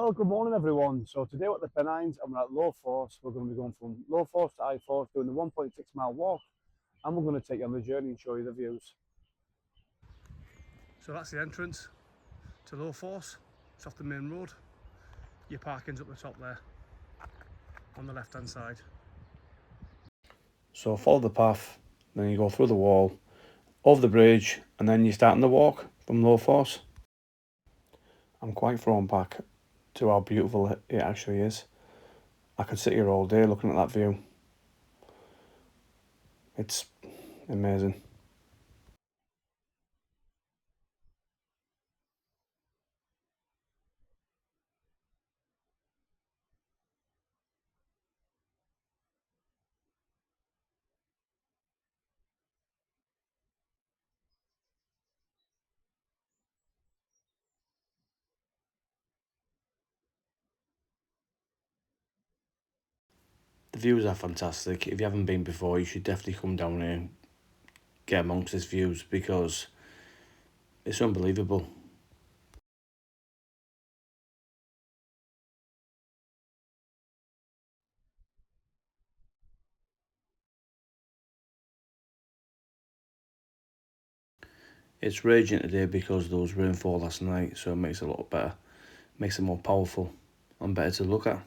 Well, good morning everyone. So today we're at the Pennines and we're at Low Force. We're going to be going from Low Force to High Force, doing the 1.6 mile walk, and we're going to take you on the journey and show you the views. So that's the entrance to Low Force. It's off the main road. Your parking's up the top there, on the left hand side. So follow the path, then you go through the wall, over the bridge, and then you're starting the walk from Low Force. I'm quite thrown back to how beautiful it actually is. I could sit here all day looking at that view. It's amazing. The views are fantastic. If you haven't been before, you should definitely come down here and get amongst these views because it's unbelievable. It's raging today because there was rainfall last night, so it makes it a lot better. Makes it more powerful and better to look at.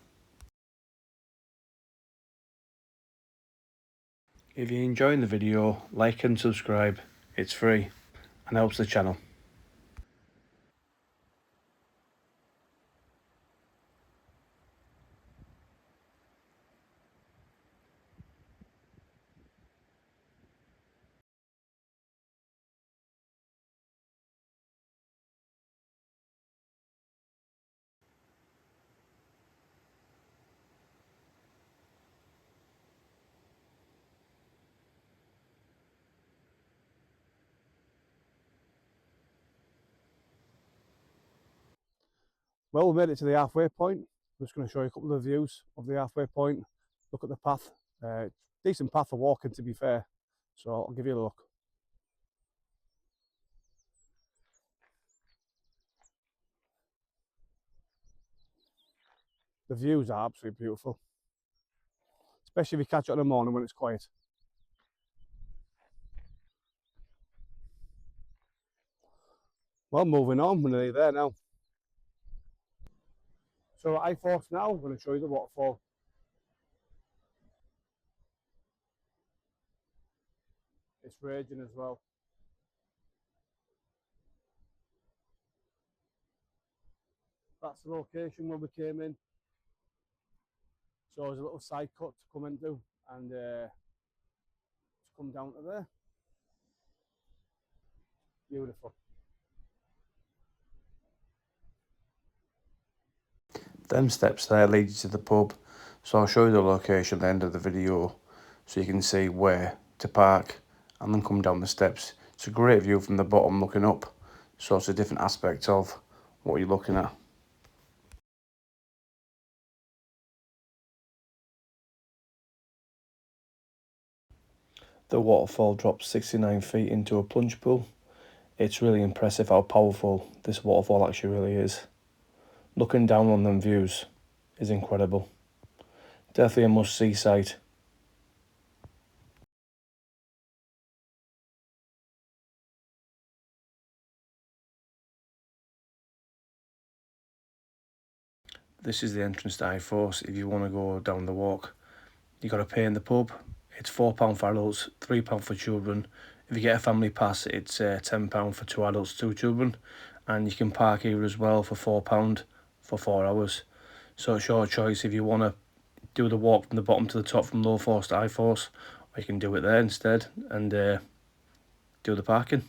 If you're enjoying the video, like and subscribe. It's free and helps the channel. Well, we made it to the halfway point. I'm just going to show you a couple of views of the halfway point. Look at the path. Decent path for walking, to be fair. So I'll give you a look. The views are absolutely beautiful, especially if you catch it in the morning when it's quiet. Well, moving on, we're nearly there now. So at High Force now, I'm going to show you the waterfall. It's raging as well. That's the location where we came in. So there's a little side cut to come into and just come down to there. Beautiful. Them steps there lead you to the pub. So I'll show you the location at the end of the video so you can see where to park and then come down the steps. It's a great view from the bottom looking up. So it's a different aspect of what you're looking at. The waterfall drops 69 feet into a plunge pool. It's really impressive how powerful this waterfall actually really is. Looking down on them views is incredible. Definitely a must-see sight. This is the entrance to High Force. If you want to go down the walk, you got to pay in the pub. It's £4 for adults, £3 for children. If you get a family pass, it's £10 for 2 adults, 2 children. And you can park here as well for £4 for 4 hours. So it's your choice if you want to do the walk from the bottom to the top from Low Force to High Force, or you can do it there instead and do the parking.